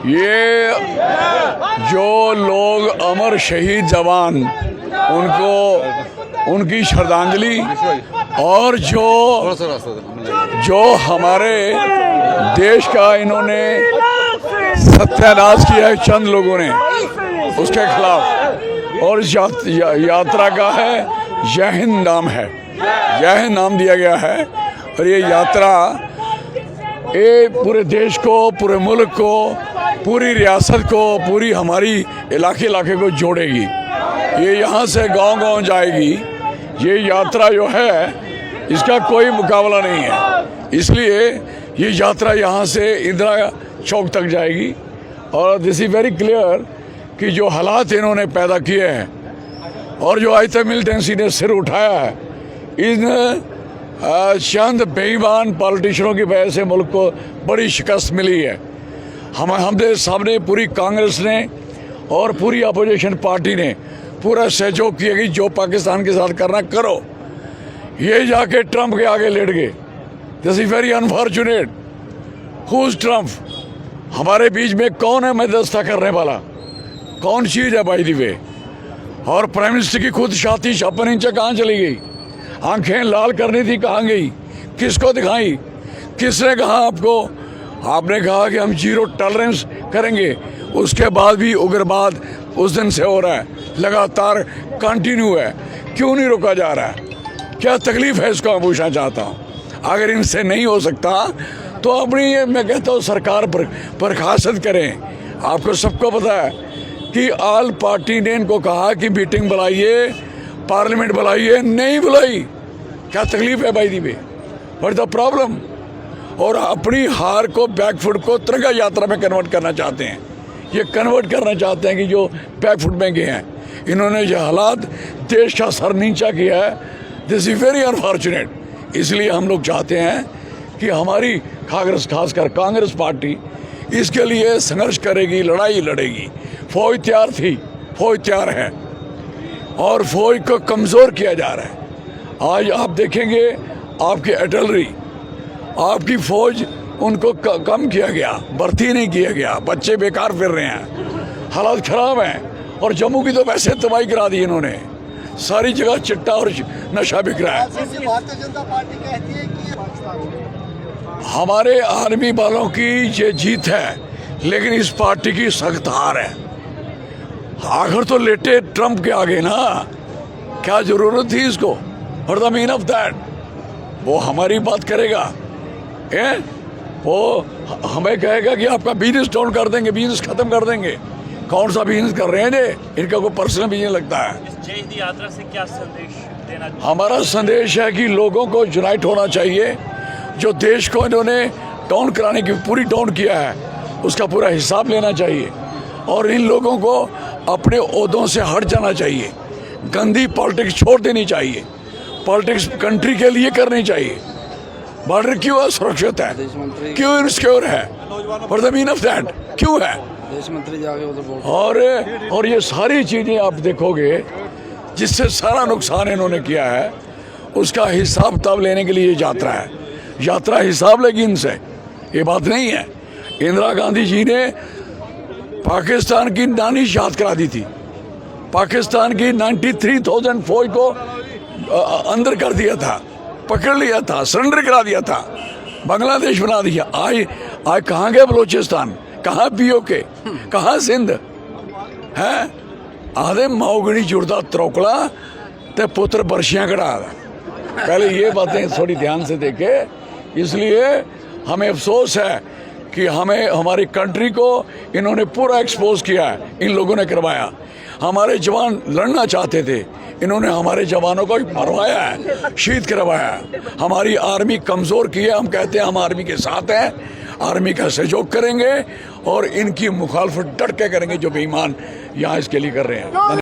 ये जो लोग अमर शहीद जवान उनको उनकी श्रद्धांजलि और जो हमारे देश का इन्होंने सत्यानाश किया है चंद लोगों ने उसके खिलाफ, और इस यात्रा का है जय हिंद नाम है, जय हिंद नाम दिया गया है। और ये यात्रा ये पूरे देश को, पूरे मुल्क को, पूरी रियासत को, पूरी हमारी इलाके को जोड़ेगी। ये यहाँ से गांव-गांव जाएगी। ये यात्रा जो है इसका कोई मुकाबला नहीं है, इसलिए ये यात्रा यहाँ से इंदिरा चौक तक जाएगी। और दिस इज वेरी क्लियर कि जो हालात इन्होंने पैदा किए हैं और जो आज तक मिलिटेंसी ने सिर उठाया है, इन चंद बेईमान पॉलिटिशियनों की वजह से मुल्क को बड़ी शिकस्त मिली है। हमने सामने पूरी कांग्रेस ने और पूरी अपोजिशन पार्टी ने पूरा सहयोग किया कि जो पाकिस्तान के साथ करना करो। ये जाके ट्रंप के आगे लेट गए। This is very unfortunate. Who is Trump? हमारे बीच में कौन है मध्यस्थता करने वाला? कौन चीज है बाय द वे? और प्राइम मिनिस्टर की खुद छाती 56 इंच कहाँ चली गई? आंखें लाल करनी थी, कहाँ गई? किसको दिखाई? किसने कहा आपको? आपने कहा कि हम जीरो टॉलरेंस करेंगे, उसके बाद भी उग्रवाद उस दिन से हो रहा है, लगातार कंटिन्यू है। क्यों नहीं रोका जा रहा है? क्या तकलीफ है इसको मैं पूछना चाहता हूँ। अगर इनसे नहीं हो सकता तो अपनी मैं कहता हूँ सरकार पर बर्खास्त करें। आपको सबको पता है कि ऑल पार्टी ने इनको कहा कि मीटिंग बुलाइए, पार्लियामेंट बुलाइए, नहीं बुलाई। क्या तकलीफ है by the way? What the problem? और अपनी हार को, बैकफुट को तिरंगा यात्रा में कन्वर्ट करना चाहते हैं। ये कन्वर्ट करना चाहते हैं कि जो बैकफुट में गए हैं। इन्होंने जो हालात देश का सर नीचा किया है, दिस इज वेरी अनफॉर्चुनेट। इसलिए हम लोग चाहते हैं कि हमारी खासकर कांग्रेस पार्टी इसके लिए संघर्ष करेगी, लड़ाई लड़ेगी। फौज तैयार थी, फौज तैयार है और फौज को कमज़ोर किया जा रहा है। आज आप देखेंगे आपकी आर्टिलरी, आपकी फौज, उनको कम किया गया, भर्ती नहीं किया गया, बच्चे बेकार फिर रहे हैं, हालात ख़राब हैं। और जम्मू की तो वैसे तबाही करा दी इन्होंने, सारी जगह चिट्टा और नशा बिक रहा है। भारतीय जनता पार्टी कहती है कि हमारे आर्मी वालों की ये जीत है, लेकिन इस पार्टी की सख्त हार है। आखिर तो लेटे ट्रंप के आगे ना, क्या जरूरत थी इसको? For the mean of that वो हमारी बात करेगा, वो हमें कहेगा कि आपका बिजनेस डाउन कर देंगे, बिजनेस खत्म कर देंगे। कौन सा बिजनेस कर रहे हैं ये? इनका कोई पर्सनल बिजनेस लगता है। इस जय हिंद यात्रा से क्या संदेश देना? हमारा संदेश है कि लोगों को यूनाइट होना चाहिए। जो देश को इन्होंने डाउन कराने की पूरी डाउन किया है, उसका पूरा हिसाब लेना चाहिए और इन लोगों को अपने ओहदों से हट जाना चाहिए। गंदी पॉलिटिक्स छोड़ देनी चाहिए। पॉलिटिक्स कंट्री के लिए करनी चाहिए। बॉर्डर क्यों असुरक्षित है? क्यों इनसिक्योर है? For the mean of that क्यों है? देश मंत्री जाके उधर और ये सारी चीज़ें आप देखोगे जिससे सारा नुकसान इन्होंने किया है, उसका हिसाब तब लेने के लिए ये यात्रा है। यात्रा हिसाब लेगी इनसे, ये बात नहीं है। इंदिरा गांधी जी ने पाकिस्तान की नानिश याद करा दी थी। पाकिस्तान की 93,000 फौज को अंदर कर दिया था, पकड़ लिया था, सरेंडर करा दिया था, बांग्लादेश बना दिया। आज कहाँ गए बलोचिस्तान? कहाँ पीओके? कहाँ सिंध है? आधे माओगणी जुड़ता त्रोकड़ा ते पुत्र बर्शियाँ कड़ा। पहले ये बातें थोड़ी ध्यान से देखे। इसलिए हमें अफसोस है कि हमें, हमारी कंट्री को इन्होंने पूरा एक्सपोज किया है। इन लोगों ने करवाया। हमारे जवान लड़ना चाहते थे, इन्होंने हमारे जवानों को मरवाया है, शहीद करवाया है। हमारी आर्मी कमज़ोर की है। हम कहते हैं हम आर्मी के साथ हैं, आर्मी का सहयोग करेंगे और इनकी मुखालफत डट के करेंगे जो बेईमान यहाँ इसके लिए कर रहे हैं।